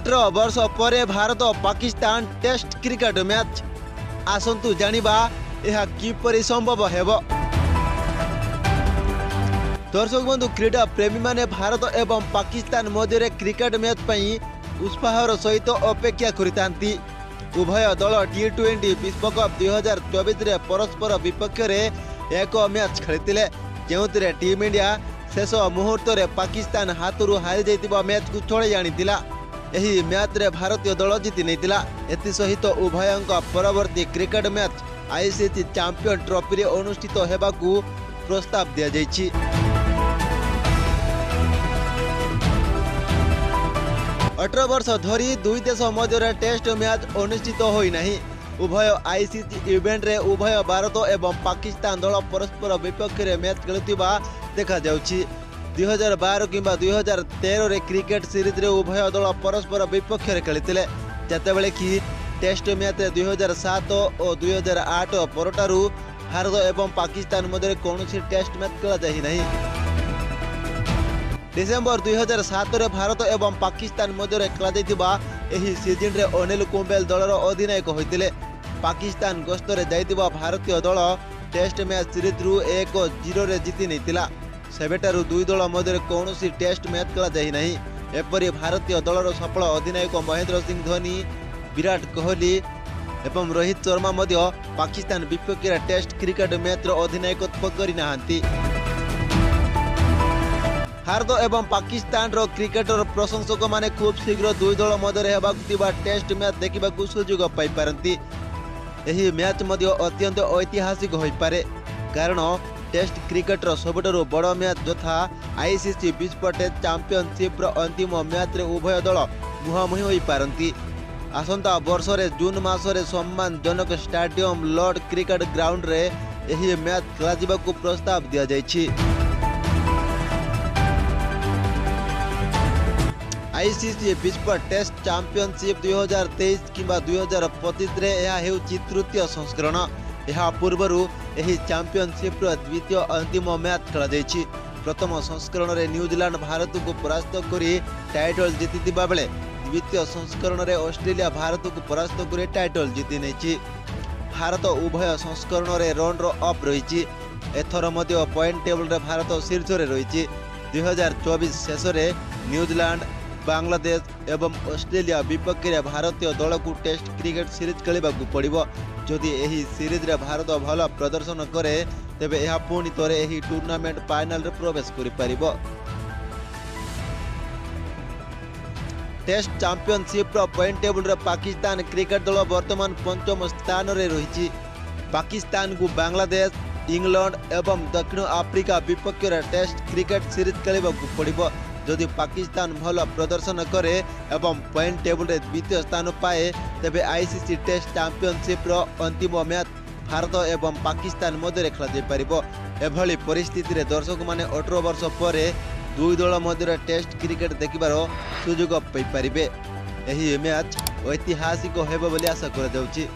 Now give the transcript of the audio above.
18 वर्ष पर Bharat Pakistan test cricket match आसंतु जानिबा यह किपरि संभव हेबो। दर्शक बंधु क्रीडा प्रेमी माने भारत एवं पाकिस्तान मध्य क्रिकेट मैच पई उत्साहर सहित अपेक्षा करितांती। उभय दल T20 विश्वकप 2024 रे परस्पर विपक्ष रे एक मैच खेलितिले, जेउतिरे टीम इंडिया शेष मुहूर्त रे पाकिस्तान हाथरू हारी जाइतिबा मैच को छोड़े जानितिला। एही मैच रे भारतीय दल जीति नैतिला। एथि सहित उभयंक परवर्ती cricket match ICC champion trophy रे अनुष्ठित हेबाकू प्रस्ताव दिया जाइछि। अठारह वर्ष धरी दुई देश मध्य टेस्ट मैच अनुष्ठित होई नहीं। उभय ICC इवेंट रे उभय भारत एवं पाकिस्तान दल परस्पर विपक्ष रे मैच खेलुथिबा देखा जाउछि। 2012 किंबा 2013 रे क्रिकेट सीरीज रे उभय दल परस्पर विपक्ष रे खेलितिले, जतेबेले कि टेस्ट मैच 2007 और 2008 परटारू भारत एवं पाकिस्तान मध्य कौनसी टेस्ट मैच खेला जाहि नहीं। डिसेंबर 2007 रे भारत एवं पाकिस्तान मध्य खेला जाइतिबा एही सीजन रे अनिल कुंबले दलर अधिनायक होइतिले। पाकिस्तान गस्त रे जाइतिबा भारतीय दल टेस्ट मैच सीरीज रु 1-0 रे जीति नैतिला। सेबेटारू दुई दल मध्य कौनसी टेस्ट मैच खेला जाहि नहीं। एपरि भारतीय दलर सफल अधिनायक महेंद्र सिंह धोनी, विराट कोहली एवं रोहित शर्मा मध्य पाकिस्तान विपक्ष टेस्ट क्रिकेट मैच रो अधिनायकत्व करि नाहंती। भारत एवं पाकिस्तान रो क्रिकेटर प्रशंसक माने खूब शीघ्र दुई दल मध्य हेबाकुथिबा टेस्ट मैच देखिबाकू सुयोग पाई पारंती। एही मैच मध्य अत्यंत ऐतिहासिक होई पारे, कारण टेस्ट क्रिकेटर सबुठारु बड़ मैच यथा ICC विश्व टेस्ट चैंपियनशिप रो अंतिम मैच रे उभय दल मुहांमुही होई पारंती। आसंता वर्ष रे जून मास रे सम्मानजनक स्टेडियम लॉर्ड क्रिकेट ग्राउंड रे एही मैच खेला जिबाकू प्रस्ताव दिया जाइछि। ICC विश्व टेस्ट चैंपियनशिप 2023 किंबा 2025 रे यह हेउछि तृतीय संस्करण। यह पूर्वरु एही चैंपियनशिप रो द्वितीय अंतिम मैच खेला जाइछि। प्रथम संस्करण रे न्यूजीलैंड भारत को परास्त करी टाइटल जीतिथिबा बेले द्वितीय संस्करण रे ऑस्ट्रेलिया भारत को परास्त करी टाइटल जीति नैछि। भारत उभय संस्करण रे रन रो अप रहिछि। एथर मध्य पॉइंट टेबल रे भारत शीर्ष रे रहिछि। 2024 शेष रे न्यूजीलैंड, बांग्लादेश एवं ऑस्ट्रेलिया विपक्ष रे भारतीय दल को टेस्ट क्रिकेट सीरीज खेलिबाकू पड़िबो। जदि एही सीरीज रे भारत भल प्रदर्शन करे तेबे यह पुणी तरे एही टूर्नामेंट फाइनल रे प्रवेश करि पारिबो। टेस्ट चैंपियनशिप रो पॉइंट टेबल रे पाकिस्तान क्रिकेट दल वर्तमान पंचम स्थान रे रहिछि। पाकिस्तान को बांग्लादेश, इंग्लैंड एवं दक्षिण आफ्रिका विपक्ष रे टेस्ट क्रिकेट सीरीज खेलिबाकू पड़िबो। जदि पाकिस्तान भल प्रदर्शन करे एवं पॉइंट टेबल रे द्वितीय स्थान पाए तेबे ICC टेस्ट चैंपियनशिप रो अंतिम मैच भारत एवं पाकिस्तान मध्य खेला जाय परिबो। एभली परिस्थिति रे दर्शक माने 18 वर्ष पर दुई दल मध्य टेस्ट क्रिकेट देखिबार सुयोग पाई परिबे। एही मैच ऐतिहासिक हेबो बोली आशा करा जाउछि।